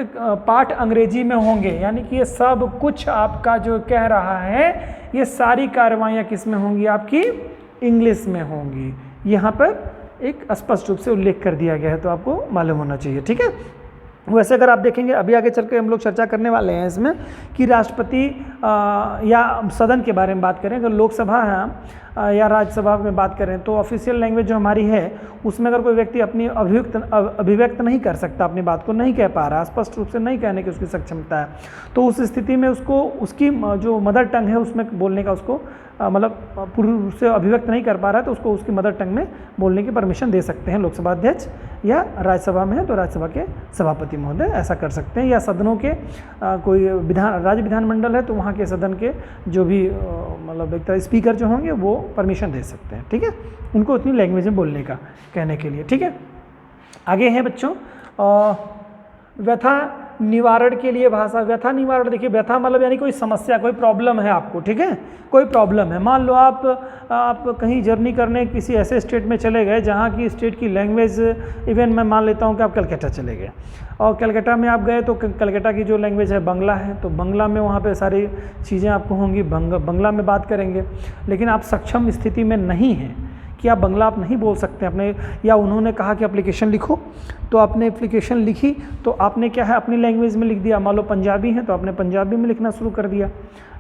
पाठ अंग्रेजी में होंगे। यानी कि ये सब कुछ आपका जो कह रहा है, ये सारी कार्रवाइयाँ किस में होंगी? आपकी इंग्लिश में होंगी। यहाँ पर एक स्पष्ट रूप से उल्लेख कर दिया गया है, तो आपको मालूम होना चाहिए, ठीक है। वैसे अगर आप देखेंगे अभी आगे चल के हम लोग चर्चा करने वाले हैं इसमें कि राष्ट्रपति या सदन के बारे में बात करें, अगर लोकसभा है या राज्यसभा में बात करें तो ऑफिशियल लैंग्वेज जो हमारी है उसमें अगर कोई व्यक्ति अपनी अभिव्यक्त नहीं कर सकता, अपनी बात को नहीं कह पा रहा, स्पष्ट रूप से नहीं कहने की उसकी सक्षमता है, तो उस स्थिति में उसको उसकी जो मदर टंग है उसमें बोलने का उसको मतलब पूर्ण रूप से अभिव्यक्त नहीं कर पा रहा है तो उसको उसकी मदर टंग में बोलने की परमिशन दे सकते हैं लोकसभा अध्यक्ष, या राज्यसभा में है तो राज्यसभा के सभापति महोदय ऐसा कर सकते हैं, या सदनों के कोई राज्य विधानमंडल है तो वहाँ के सदन के जो भी मतलब एक तरह स्पीकर जो होंगे वो परमिशन दे सकते हैं, ठीक है, उनको उतनी लैंग्वेज में बोलने का कहने के लिए, ठीक है। आगे है बच्चों व्यथा निवारण के लिए भाषा। व्यथा निवारण, देखिए व्यथा मतलब यानी कोई समस्या, कोई प्रॉब्लम है आपको, ठीक है, कोई प्रॉब्लम है। मान लो आप कहीं जर्नी करने किसी ऐसे स्टेट में चले गए जहाँ की स्टेट की लैंग्वेज, इवन मैं मान लेता हूँ कि आप कलकत्ता चले गए और कलकत्ता में आप गए तो कलकत्ता की जो लैंग्वेज है बंगला है, तो बंगला में वहाँ पे सारी चीज़ें आपको होंगी, बंगला में बात करेंगे, लेकिन आप सक्षम स्थिति में नहीं हैं कि आप बंगला आप नहीं बोल सकते अपने, या उन्होंने कहा कि एप्लीकेशन लिखो तो आपने एप्लीकेशन लिखी तो आपने क्या है अपनी लैंग्वेज में लिख दिया। मान लो पंजाबी है तो आपने पंजाबी में लिखना शुरू कर दिया,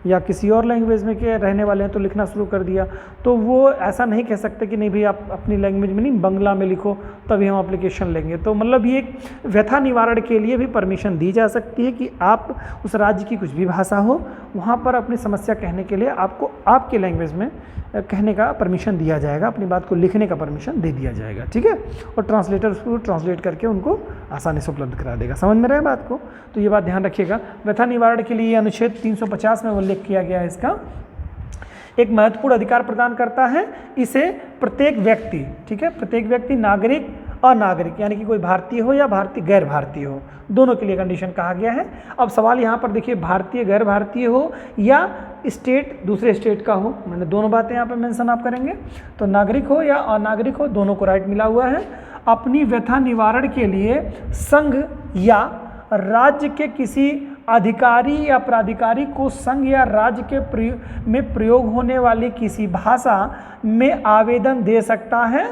या किसी और लैंग्वेज में के रहने वाले हैं तो लिखना शुरू कर दिया, तो वो ऐसा नहीं कह सकते कि नहीं भाई आप अपनी लैंग्वेज में नहीं बंगला में लिखो तभी हम एप्लीकेशन लेंगे। तो मतलब ये व्यथा निवारण के लिए भी परमिशन दी जा सकती है कि आप उस राज्य की कुछ भी भाषा हो वहाँ पर अपनी समस्या कहने के लिए आपको आपके लैंग्वेज में कहने का परमिशन दिया जाएगा, अपनी बात को लिखने का परमिशन दे दिया जाएगा, ठीक है, और ट्रांसलेटर उसको ट्रांसलेट करके उनको आसानी से उपलब्ध करा देगा। समझ में रहे बात को? तो ये बात ध्यान रखिएगा। व्यथा निवारण के लिए अनुच्छेद 350 में उल्लेख किया गया है, इसका एक महत्वपूर्ण अधिकार प्रदान करता है। इसे प्रत्येक व्यक्ति, ठीक है, प्रत्येक व्यक्ति नागरिक अनागरिक यानी कि कोई भारतीय हो या भारतीय गैर भारतीय हो, दोनों के लिए कंडीशन कहा गया है। अब सवाल यहाँ पर देखिए, भारतीय गैर भारतीय हो या स्टेट दूसरे स्टेट का हो, मैंने दोनों बातें यहाँ पर मेंशन आप करेंगे, तो नागरिक हो या अनागरिक हो दोनों को राइट मिला हुआ है। अपनी व्यथा निवारण के लिए संघ या राज्य के किसी अधिकारी या प्राधिकारी को संघ या राज्य के में प्रयोग होने वाली किसी भाषा में आवेदन दे सकता है,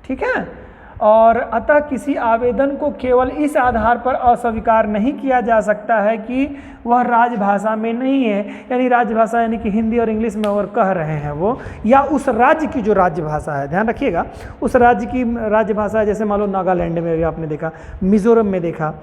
ठीक है, और अतः किसी आवेदन को केवल इस आधार पर अस्वीकार नहीं किया जा सकता है कि वह राजभाषा में नहीं है, यानी राजभाषा यानी कि हिंदी और इंग्लिश में और कह रहे हैं वो, या उस राज्य की जो राज्यभाषा है, ध्यान रखिएगा, उस राज्य की राज्यभाषा है, जैसे मान लो नागालैंड में भी आपने देखा, मिजोरम में देखा,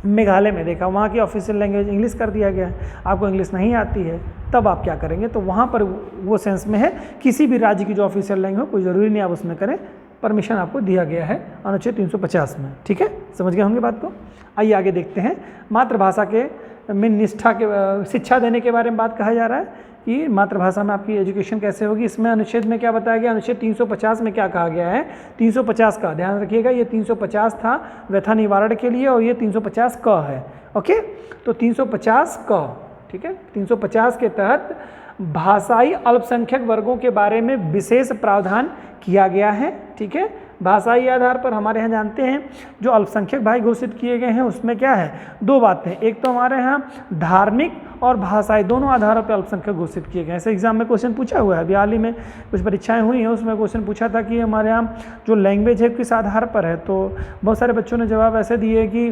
मेघालय में देखा, वहाँ की ऑफिशियल लैंग्वेज इंग्लिश कर दिया गया है, आपको इंग्लिश नहीं आती है, तब आप क्या करेंगे, तो वहाँ पर वो सेंस में है किसी भी राज्य की जो ऑफिशियल लैंग्वेज हो, कोई ज़रूरी नहीं आप उसमें करें, परमिशन आपको दिया गया है अनुच्छेद 350 में। ठीक है, समझ गए होंगे बात को। आइए आगे देखते हैं, मातृभाषा के में निष्ठा के शिक्षा देने के बारे में बात कहा जा रहा है कि मातृभाषा में आपकी एजुकेशन कैसे होगी। इसमें अनुच्छेद में क्या बताया गया, अनुच्छेद 350 में क्या कहा गया है, 350 का ध्यान रखिएगा, ये 350 था व्यथा निवारण के लिए और ये 350 क है। ओके, तो 350 क, ठीक है, 350 के तहत भाषाई अल्पसंख्यक वर्गों के बारे में विशेष प्रावधान किया गया है। ठीक है, भाषाई आधार पर हमारे यहाँ जानते हैं जो अल्पसंख्यक भाई घोषित किए गए हैं उसमें क्या है, दो बातें, एक तो हमारे यहाँ धार्मिक और भाषाई दोनों आधारों पर अल्पसंख्यक घोषित किए गए हैं। ऐसे एग्जाम में क्वेश्चन पूछा हुआ है, अभी हाल ही में कुछ परीक्षाएं हुई हैं, उसमें क्वेश्चन पूछा था कि हमारे यहाँ जो लैंग्वेज है किस आधार पर है, तो बहुत सारे बच्चों ने जवाब ऐसे दिए कि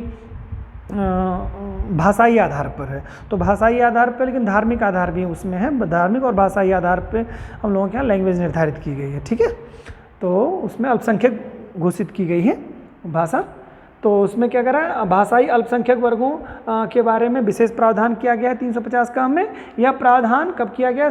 भाषाई आधार पर है, तो भाषाई आधार पर, लेकिन धार्मिक आधार भी उसमें है, धार्मिक और भाषाई आधार पे हम लोगों के यहाँ लैंग्वेज निर्धारित की गई है। ठीक है, तो उसमें अल्पसंख्यक घोषित की गई है भाषा, तो उसमें क्या करा, भाषाई अल्पसंख्यक वर्गों के बारे में विशेष प्रावधान किया गया है 350 का में। यह प्रावधान कब किया गया,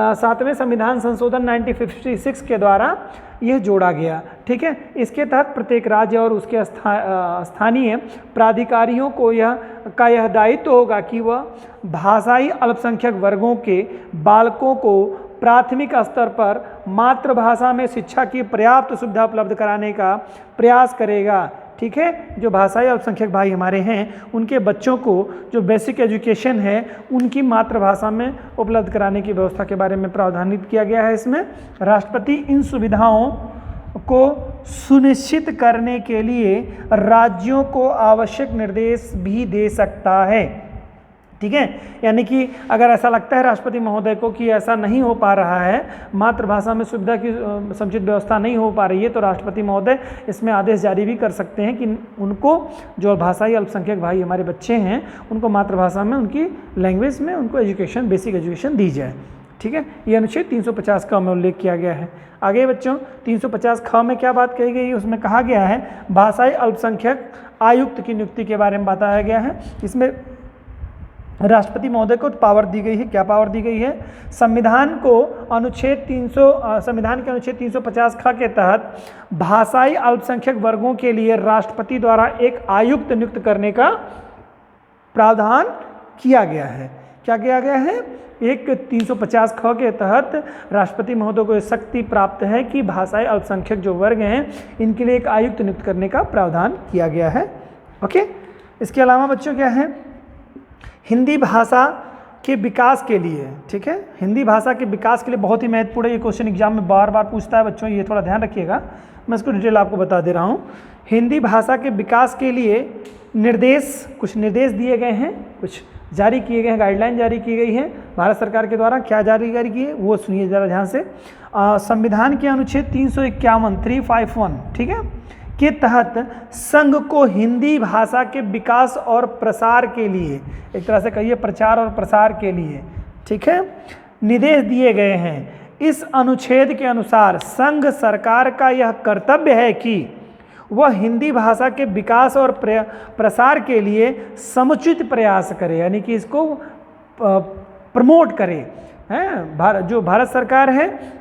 सातवें संविधान संशोधन 1956 के द्वारा यह जोड़ा गया। ठीक है, इसके तहत प्रत्येक राज्य और उसके स्थानीय प्राधिकारियों को यह दायित्व होगा कि वह भाषाई अल्पसंख्यक वर्गों के बालकों को प्राथमिक स्तर पर मातृभाषा में शिक्षा की पर्याप्त सुविधा उपलब्ध कराने का प्रयास करेगा। ठीक है, जो भाषाई अल्पसंख्यक भाई हमारे हैं उनके बच्चों को जो बेसिक एजुकेशन है उनकी मातृभाषा में उपलब्ध कराने की व्यवस्था के बारे में प्रावधानित किया गया है। इसमें राष्ट्रपति इन सुविधाओं को सुनिश्चित करने के लिए राज्यों को आवश्यक निर्देश भी दे सकता है। ठीक है, यानी कि अगर ऐसा लगता है राष्ट्रपति महोदय को कि ऐसा नहीं हो पा रहा है, मातृभाषा में सुविधा की समुचित व्यवस्था नहीं हो पा रही है, तो राष्ट्रपति महोदय इसमें आदेश जारी भी कर सकते हैं कि उनको जो भाषाई अल्पसंख्यक भाई हमारे बच्चे हैं उनको मातृभाषा में उनकी लैंग्वेज में उनको एजुकेशन, बेसिक एजुकेशन दी जाए। ठीक है, ये अनुच्छेद 350 क में उल्लेख किया गया है। आगे बच्चों 350 ख में क्या बात कही गई है, उसमें कहा गया है भाषाई अल्पसंख्यक आयुक्त की नियुक्ति के बारे में बताया गया है। इसमें राष्ट्रपति महोदय को पावर दी गई है। क्या पावर दी गई है, संविधान के अनुच्छेद 350 ख के तहत भाषाई अल्पसंख्यक वर्गों के लिए राष्ट्रपति द्वारा एक आयुक्त नियुक्त करने का प्रावधान किया गया है। क्या किया गया है, एक 350 ख के तहत राष्ट्रपति महोदय को शक्ति प्राप्त है कि भाषाई अल्पसंख्यक जो वर्ग हैं इनके लिए एक आयुक्त नियुक्त करने का प्रावधान किया गया है। ओके, इसके अलावा बच्चों क्या है, हिंदी भाषा के विकास के लिए, ठीक है, हिंदी भाषा के विकास के लिए बहुत ही महत्वपूर्ण है, ये क्वेश्चन एग्जाम में बार बार पूछता है बच्चों, ये थोड़ा ध्यान रखिएगा, मैं इसको डिटेल आपको बता दे रहा हूँ। हिंदी भाषा के विकास के लिए कुछ निर्देश दिए गए हैं, कुछ जारी किए गए हैं, गाइडलाइन जारी की गई है भारत सरकार के द्वारा। क्या जारी की है वो सुनिए ज़रा ध्यान से। संविधान के अनुच्छेद 351 ठीक है के तहत संघ को हिंदी भाषा के विकास और प्रसार के लिए, एक तरह से कहिए प्रचार और प्रसार के लिए, ठीक है, निर्देश दिए गए हैं। इस अनुच्छेद के अनुसार संघ सरकार का यह कर्तव्य है कि वह हिंदी भाषा के विकास और प्रसार के लिए समुचित प्रयास करे, यानी कि इसको प्रमोट करे। हैं, जो भारत सरकार है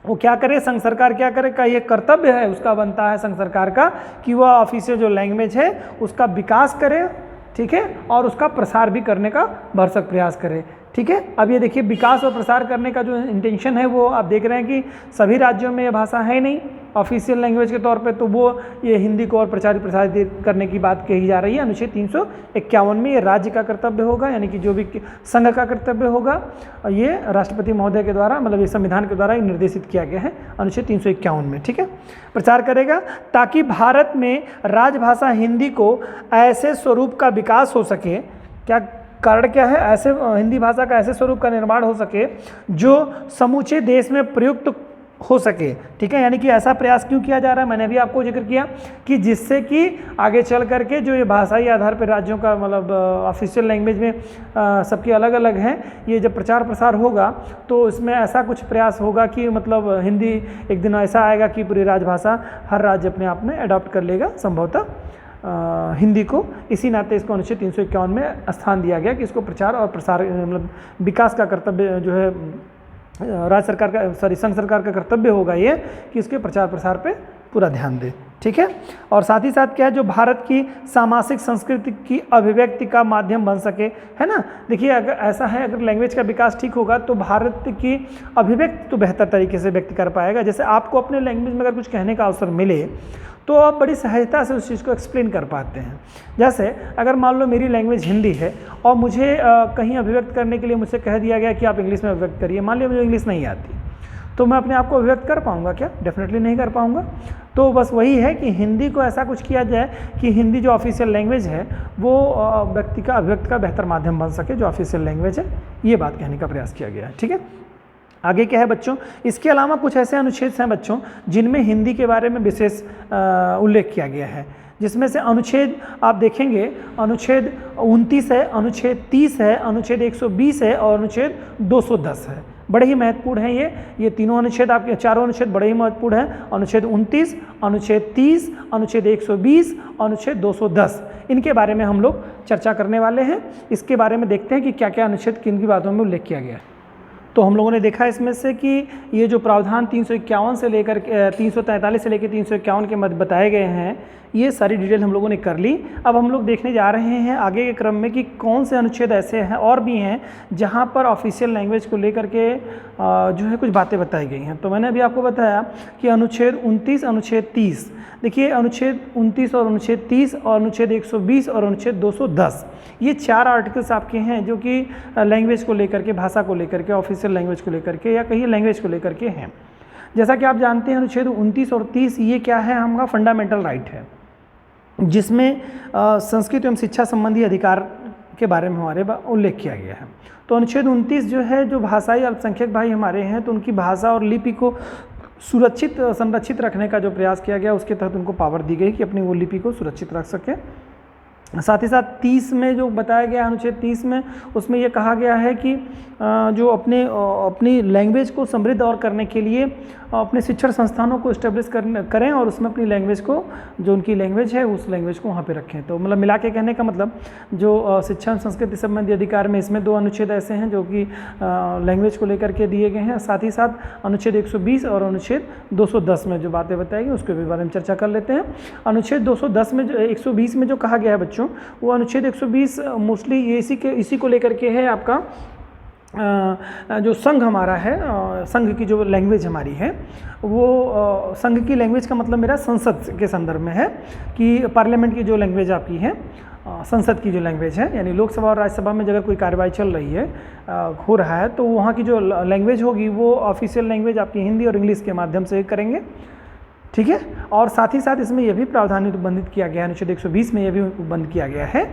वो क्या करे, संघ सरकार क्या करे, का ये कर्तव्य है उसका बनता है संघ सरकार का कि वह ऑफिशियल जो लैंग्वेज है उसका विकास करे, ठीक है, और उसका प्रसार भी करने का भरसक प्रयास करे। ठीक है, अब ये देखिए विकास और प्रसार करने का जो इंटेंशन है वो आप देख रहे हैं कि सभी राज्यों में ये भाषा है नहीं ऑफिशियल लैंग्वेज के तौर पे, तो वो ये हिंदी को और प्रचारित प्रसारित करने की बात कही जा रही है। अनुच्छेद 351 में ये राज्य का कर्तव्य होगा, यानी कि जो भी संघ का कर्तव्य होगा, ये राष्ट्रपति महोदय के द्वारा, मतलब ये संविधान के द्वारा निर्देशित किया गया है अनुच्छेद 351 में। ठीक है, प्रचार करेगा ताकि भारत में राजभाषा हिंदी को ऐसे स्वरूप का विकास हो सके, क्या कारण क्या है, ऐसे हिंदी भाषा का ऐसे स्वरूप का निर्माण हो सके जो समूचे देश में प्रयुक्त हो सके। ठीक है, यानी कि ऐसा प्रयास क्यों किया जा रहा है, मैंने भी आपको जिक्र किया कि जिससे कि आगे चल करके जो ये भाषाई आधार पर राज्यों का मतलब ऑफिशियल लैंग्वेज में सबकी अलग अलग हैं, ये जब प्रचार प्रसार होगा तो इसमें ऐसा कुछ प्रयास होगा कि मतलब हिंदी एक दिन ऐसा आएगा कि पूरी राजभाषा हर राज्य अपने आप में अडॉप्ट कर लेगा संभवतः। हिंदी को, इसी नाते इसको अनुच्छेद 351 में स्थान दिया गया कि इसको प्रचार और प्रसार मतलब विकास का कर्तव्य जो है राज्य सरकार का संघ सरकार का कर्तव्य होगा ये कि इसके प्रचार प्रसार पे पूरा ध्यान दे। ठीक है, और साथ ही साथ क्या है, जो भारत की सामाजिक संस्कृति की अभिव्यक्ति का माध्यम बन सके, है ना। देखिए अगर ऐसा है, अगर लैंग्वेज का विकास ठीक होगा तो भारत की अभिव्यक्ति तो बेहतर तरीके से व्यक्त कर पाएगा। जैसे आपको अपने लैंग्वेज में अगर कुछ कहने का अवसर मिले तो आप बड़ी सहजता से उस चीज़ को एक्सप्लेन कर पाते हैं। जैसे अगर मान लो मेरी लैंग्वेज हिंदी है और मुझे कहीं अभिव्यक्त करने के लिए मुझसे कह दिया गया कि आप इंग्लिश में अभिव्यक्त करिए, मान लिया मुझे इंग्लिश नहीं आती, तो मैं अपने आप को अभिव्यक्त कर पाऊंगा क्या? डेफिनेटली नहीं कर पाऊंगा। तो बस वही है कि हिंदी को ऐसा कुछ किया जाए कि हिंदी जो ऑफिशियल लैंग्वेज है वो व्यक्ति का अभिव्यक्त का बेहतर माध्यम बन सके, जो ऑफिशियल लैंग्वेज है, ये बात कहने का प्रयास किया गया है। ठीक है, आगे क्या है बच्चों, इसके अलावा कुछ ऐसे अनुच्छेद हैं बच्चों जिनमें हिंदी के बारे में विशेष उल्लेख किया गया है, जिसमें से अनुच्छेद आप देखेंगे, अनुच्छेद 29 है, अनुच्छेद 30 है, अनुच्छेद 120 है और अनुच्छेद 210 है। बड़े ही महत्वपूर्ण हैं ये तीनों अनुच्छेद, आपके चारों अनुच्छेद बड़े ही महत्वपूर्ण हैं। अनुच्छेद 29, अनुच्छेद 30, अनुच्छेद 120, अनुच्छेद 210, इनके बारे में हम लोग चर्चा करने वाले हैं। इसके बारे में देखते हैं कि क्या क्या अनुच्छेद किन की बातों में उल्लेख किया गया है। तो हम लोगों ने देखा इसमें से कि ये जो प्रावधान 351 से लेकर 343 से लेकर 351 के मध्य बताए गए हैं, ये सारी डिटेल हम लोगों ने कर ली। अब हम लोग देखने जा रहे हैं आगे के क्रम में कि कौन से अनुच्छेद ऐसे हैं और भी हैं जहाँ पर ऑफिशियल लैंग्वेज को लेकर के जो है कुछ बातें बताई गई हैं। तो मैंने अभी आपको बताया कि अनुच्छेद 29, अनुच्छेद 30, देखिए अनुच्छेद 29 और अनुच्छेद 30 और अनुच्छेद 120 और अनुच्छेद 210, ये 4 आर्टिकल्स आपके हैं जो कि लैंग्वेज को लेकर के, भाषा को लेकर के, ऑफिशियल लैंग्वेज को लेकर के या कहीं लैंग्वेज को लेकर के हैं। जैसा कि आप जानते हैं अनुच्छेद 29 और 30 ये क्या है, हमारा फंडामेंटल राइट है, जिसमें संस्कृत एवं शिक्षा संबंधी अधिकार के बारे में हमारे उल्लेख किया गया है। तो अनुच्छेद 29 जो है, जो भाषाई अल्पसंख्यक भाई हमारे हैं तो उनकी भाषा और लिपि को सुरक्षित संरक्षित रखने का जो प्रयास किया गया, उसके तहत उनको पावर दी गई कि अपनी वो लिपि को सुरक्षित रख सकें। साथ ही साथ 30 में जो बताया गया, अनुच्छेद 30 में, उसमें ये कहा गया है कि जो अपनी लैंग्वेज को समृद्ध और करने के लिए अपने शिक्षण संस्थानों को इस्टेब्लिश करें और उसमें अपनी लैंग्वेज को, जो उनकी लैंग्वेज है उस लैंग्वेज को वहाँ पे रखें। तो मतलब मिला के कहने का मतलब जो शिक्षा संस्कृति संबंधी अधिकार में इसमें 2 अनुच्छेद ऐसे हैं जो कि लैंग्वेज को लेकर के दिए गए हैं। साथ ही साथ अनुच्छेद 120 और अनुच्छेद 210 में जो बातें बताई गई उसके भी बारे में चर्चा कर लेते हैं। अनुच्छेद 210 में, 120 में जो कहा गया है बच्चों, वो अनुच्छेद 120 मोस्टली ये इसी को लेकर के है आपका जो संघ हमारा है, संघ की जो लैंग्वेज हमारी है वो संघ की लैंग्वेज का मतलब मेरा संसद के संदर्भ में है कि पार्लियामेंट की जो लैंग्वेज आपकी है, संसद की जो लैंग्वेज है, यानी लोकसभा और राज्यसभा में अगर कोई कार्रवाई चल रही है, हो रहा है, तो वहाँ की जो लैंग्वेज होगी वो ऑफिशियल लैंग्वेज आपकी हिंदी और इंग्लिश के माध्यम से करेंगे। ठीक है, और साथ ही साथ इसमें यह भी प्रावधान उल्लिखित किया गया है, अनुच्छेद 120 में यह भी बंद किया गया है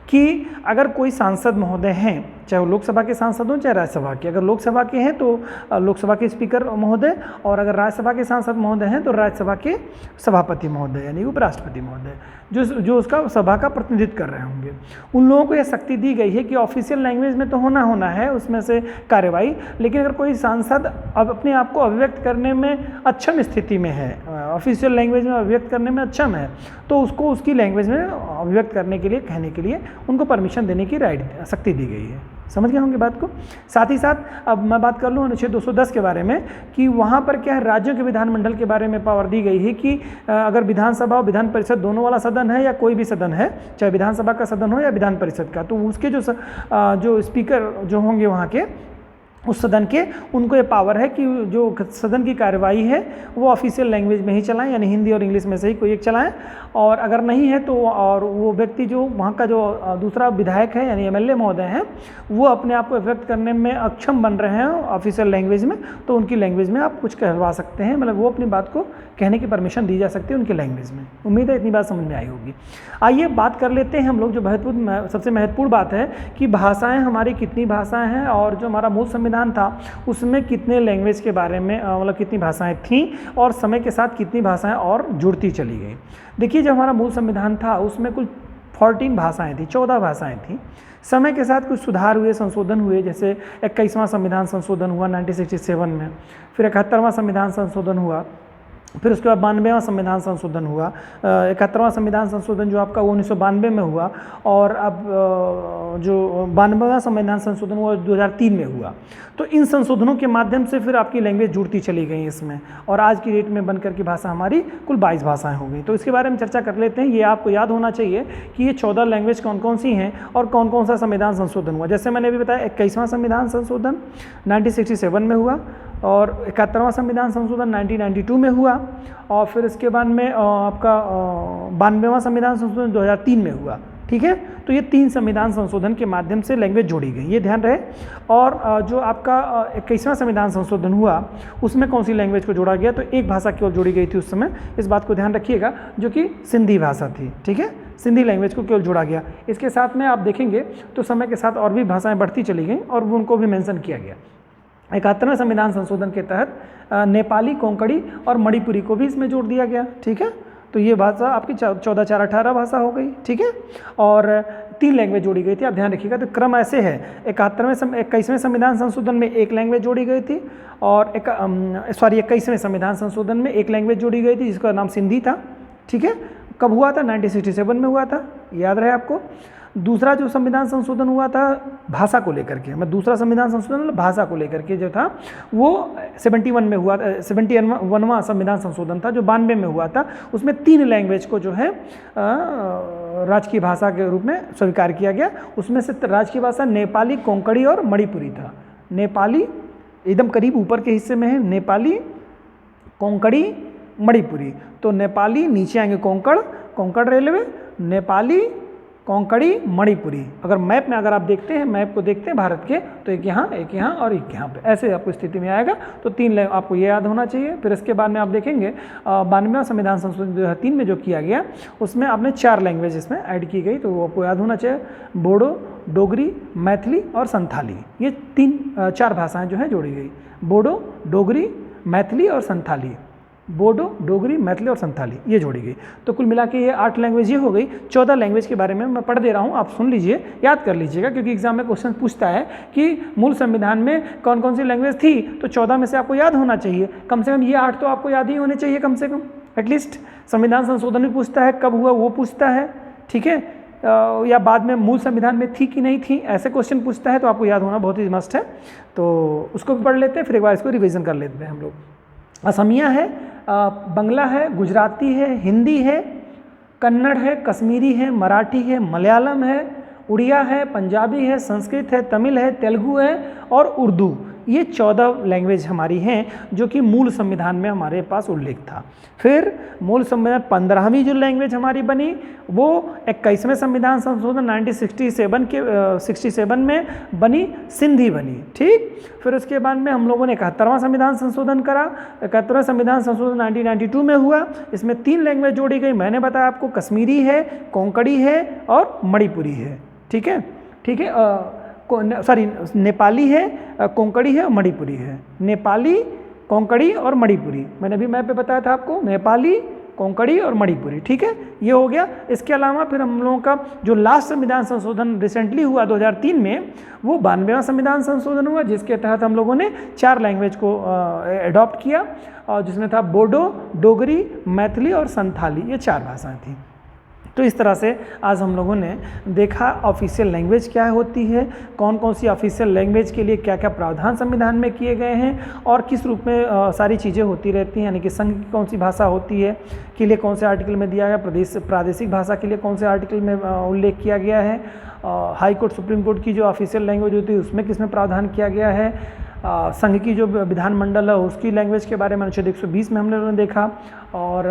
कि अगर कोई सांसद महोदय हैं, चाहे वो लोकसभा के सांसद हों चाहे राज्यसभा के, अगर लोकसभा के हैं तो लोकसभा के स्पीकर महोदय, और अगर राज्यसभा के सांसद महोदय हैं तो राज्यसभा के सभापति महोदय यानी उपराष्ट्रपति महोदय, जो उसका सभा का प्रतिनिधित्व कर रहे होंगे, उन लोगों को यह शक्ति दी गई है कि ऑफिशियल लैंग्वेज में तो होना है उसमें से कार्यवाही, लेकिन अगर कोई सांसद अब अपने आप को अभिव्यक्त करने में अक्षम स्थिति में है, ऑफिशियल लैंग्वेज में अभिव्यक्त करने में अक्षम है, तो उसको उसकी लैंग्वेज में अभिव्यक्त करने के लिए, कहने के लिए उनको परमिशन देने की शक्ति दी गई है। समझ गए होंगे बात को। साथ ही साथ अब मैं बात कर लूँ अनुच्छेद 210 के बारे में कि वहाँ पर क्या है, राज्यों के विधानमंडल के बारे में पावर दी गई है कि अगर विधानसभा और विधान परिषद दोनों वाला सदन है या कोई भी सदन है, चाहे विधानसभा का सदन हो या विधान परिषद का, तो उसके जो स्पीकर जो होंगे वहाँ के उस सदन के, उनको ये पावर है कि जो सदन की कार्यवाही है वो ऑफिशियल लैंग्वेज में ही चलाएं, यानी हिंदी और इंग्लिश में से ही कोई एक चलाएं, और अगर नहीं है तो और वो व्यक्ति जो वहाँ का जो दूसरा विधायक है यानी एमएलए महोदय हैं, वो अपने आप को व्यक्त करने में अक्षम बन रहे हैं ऑफिशियल लैंग्वेज में, तो उनकी लैंग्वेज में आप कुछ कहलवा सकते हैं, मतलब वो अपनी बात को कहने की परमिशन दी जा सकती है उनकी लैंग्वेज में। उम्मीद है इतनी बात समझ में आई होगी। आइए बात कर लेते हैं हम लोग, जो सबसे महत्वपूर्ण बात है कि भाषाएं हमारी कितनी भाषाएं हैं, और जो हमारा मूल संविधान था उसमें कितने लैंग्वेज के बारे में मतलब कितनी भाषाएं थीं और समय के साथ कितनी भाषाएं और जुड़ती चली गई। देखिए जब हमारा मूल संविधान था उसमें कुल 14 भाषाएं थी, 14 भाषाएं थी। समय के साथ कुछ सुधार हुए, संशोधन हुए, जैसे 21वां संविधान संशोधन हुआ 1967 में, फिर 71वां संविधान संशोधन हुआ फिर उसके बाद 92वां संविधान संशोधन हुआ, 71वां संविधान संशोधन जो आपका वो 1992 में हुआ, और अब जो 92वां संविधान संशोधन हुआ 2003 में हुआ। तो इन संशोधनों के माध्यम से फिर आपकी लैंग्वेज जुड़ती चली गई इसमें, और आज की डेट में बनकर की भाषा हमारी कुल 22 भाषाएं हो गई। तो इसके बारे में चर्चा कर लेते हैं। ये आपको याद होना चाहिए कि ये 14 लैंग्वेज कौन कौन सी हैं और कौन कौन सा संविधान संशोधन हुआ। जैसे मैंने अभी बताया 21वां संविधान संशोधन 1967 में हुआ, और 71वां संविधान संशोधन 1992 में हुआ, और फिर इसके बाद में आपका 92वां संविधान संशोधन 2003 में हुआ। ठीक है, तो ये 3 संविधान संशोधन के माध्यम से लैंग्वेज जोड़ी गई, ये ध्यान रहे। और जो आपका 21वां संविधान संशोधन हुआ उसमें कौन सी लैंग्वेज को जोड़ा गया, तो एक भाषा केवल जोड़ी गई थी उस समय, इस बात को ध्यान रखिएगा, जो कि सिंधी भाषा थी। ठीक है, सिंधी लैंग्वेज को केवल जोड़ा गया। इसके साथ में आप देखेंगे तो समय के साथ और भी भाषाएं बढ़ती चली गई और उनको भी मेंशन किया गया। 71वें संविधान संशोधन के तहत नेपाली, कोंकणी और मणिपुरी को भी इसमें जोड़ दिया गया। ठीक है, तो ये भाषा आपकी 14, 4, 18 भाषा हो गई। ठीक है, और 3 लैंग्वेज जोड़ी गई थी, आप ध्यान रखिएगा। तो क्रम ऐसे है, 21वें संविधान संशोधन में 1 लैंग्वेज जोड़ी गई थी, और 21वें संविधान संशोधन में 1 लैंग्वेज जोड़ी गई थी जिसका नाम सिंधी था। ठीक है, कब हुआ था? 1967 में हुआ था, याद रहे आपको। दूसरा जो संविधान संशोधन हुआ था भाषा को लेकर के, मैं दूसरा संविधान संशोधन भाषा को लेकर के जो था वो 71 में हुआ, 71वां संविधान संशोधन था जो 92 में हुआ था। उसमें 3 लैंग्वेज को जो है राजकीय भाषा के रूप में स्वीकार किया गया। उसमें से राजकीय भाषा नेपाली, कोंकणी और मणिपुरी था। नेपाली एकदम करीब ऊपर के हिस्से में है, नेपाली, कोंकणी, मणिपुरी। तो नेपाली नीचे आएंगे कोंकण रेलवे, नेपाली, कोंकणी, मणिपुरी। अगर मैप में अगर आप देखते हैं, मैप को देखते हैं भारत के, तो एक यहाँ और एक यहाँ पे, ऐसे आपको स्थिति में आएगा। तो 3 आपको ये याद होना चाहिए। फिर इसके बाद में आप देखेंगे 92वां संविधान संशोधन 2003 में जो किया गया उसमें आपने 4 लैंग्वेज इसमें ऐड की गई, तो वो आपको याद होना चाहिए। बोडो, डोगरी, मैथिली और संथाली, ये 4 भाषाएँ जो हैं जोड़ी गई। बोडो, डोगरी, मैथिली और संथाली। बोडो, डोगरी, मैथिली और संथाली ये जोड़ी गई। तो कुल मिला के ये 8 लैंग्वेज ये हो गई। 14 लैंग्वेज के बारे में मैं पढ़ दे रहा हूँ, आप सुन लीजिए, याद कर लीजिएगा, क्योंकि एग्जाम में क्वेश्चन पूछता है कि मूल संविधान में कौन कौन सी लैंग्वेज थी, तो 14 में से आपको याद होना चाहिए। कम से कम ये 8 तो आपको याद ही होने चाहिए, कम से कम एटलीस्ट। संविधान संशोधन भी पूछता है, कब हुआ वो पूछता है, ठीक है, या बाद में मूल संविधान में थी कि नहीं थी, ऐसे क्वेश्चन पूछता है, तो आपको याद होना बहुत ही मस्ट है। तो उसको भी पढ़ लेते हैं, फिर एक बार इसको रिविजन कर लेते हैं हम लोग। असमिया है, बंगला है, गुजराती है, हिंदी है, कन्नड़ है, कश्मीरी है, मराठी है, मलयालम है, उड़िया है, पंजाबी है, संस्कृत है, तमिल है, तेलुगु है और उर्दू। ये 14 लैंग्वेज हमारी हैं जो कि मूल संविधान में हमारे पास उल्लेख था। फिर मूल संविधान 15वीं जो लैंग्वेज हमारी बनी वो 21वें संविधान संशोधन 1967 में बनी, सिंधी बनी। ठीक, फिर उसके बाद में हम लोगों ने 71वां संविधान संशोधन करा। 71वां संविधान संशोधन 1992 में हुआ। इसमें 3 लैंग्वेज जोड़ी गई, मैंने बताया आपको, कश्मीरी है, कोंकणी है और मणिपुरी है। ठीक है, ठीक है, नेपाली है, कोंकणी है और मणिपुरी है। नेपाली, कोंकणी और मणिपुरी, मैंने अभी मैप पे बताया था आपको, नेपाली, कोंकणी और मणिपुरी। ठीक है, ये हो गया। इसके अलावा फिर हम लोगों का जो लास्ट संविधान संशोधन रिसेंटली हुआ 2003 में, वो 92वां संविधान संशोधन हुआ, जिसके तहत हम लोगों ने 4 लैंग्वेज को एडॉप्ट किया, और जिसमें था बोडो, डोगरी, मैथिली और संथाली, ये 4 भाषाएँ थीं। तो इस तरह से आज हम लोगों ने देखा ऑफिशियल लैंग्वेज क्या होती है, कौन कौन सी ऑफिशियल लैंग्वेज के लिए क्या क्या प्रावधान संविधान में किए गए हैं, और किस रूप में सारी चीज़ें होती रहती हैं, यानी कि संघ की कौन सी भाषा होती है के लिए कौन से आर्टिकल में दिया गया, प्रादेशिक भाषा के लिए कौन से आर्टिकल में उल्लेख किया गया है, हाई कोर्ट, सुप्रीम कोर्ट की जो ऑफिशियल लैंग्वेज होती है उसमें किस में प्रावधान किया गया है, संघ की जो विधानमंडल है उसकी लैंग्वेज के बारे में अनुच्छेद 120 में हम लोगों ने देखा, और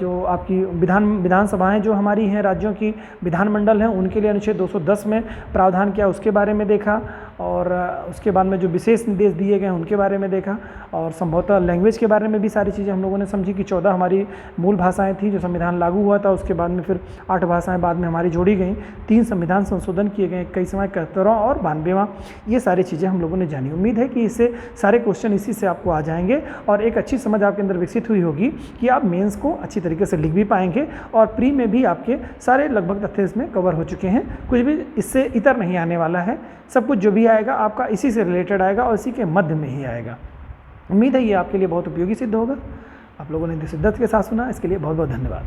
जो आपकी विधानसभाएं जो हमारी हैं राज्यों की विधानमंडल हैं उनके लिए अनुच्छेद 210 में प्रावधान किया, उसके बारे में देखा, और उसके बाद में जो विशेष निर्देश दिए गए उनके बारे में देखा, और संभवतः लैंग्वेज के बारे में भी सारी चीज़ें हम लोगों ने समझी कि 14 हमारी मूल भाषाएं थी जो संविधान लागू हुआ था, उसके बाद में फिर 8 भाषाएं बाद में हमारी जोड़ी गई, 3 संविधान संशोधन किए गए, 21वां, 71वां और 92वां, ये सारी चीज़ें हम लोगों ने जानी। उम्मीद है कि इससे सारे क्वेश्चन इसी से आपको आ जाएंगे और एक अच्छी समझ आपके अंदर विकसित हुई होगी कि आप मेंस को अच्छी तरीके से लिख भी पाएंगे, और प्री में भी आपके सारे लगभग तथ्य इसमें कवर हो चुके हैं, कुछ भी इससे इतर नहीं आने वाला है, सब कुछ जो भी आएगा आपका इसी से रिलेटेड आएगा और इसी के मध्य में ही आएगा। उम्मीद है ये आपके लिए बहुत उपयोगी सिद्ध होगा। आप लोगों ने शिद्दत के साथ सुना, इसके लिए बहुत बहुत धन्यवाद।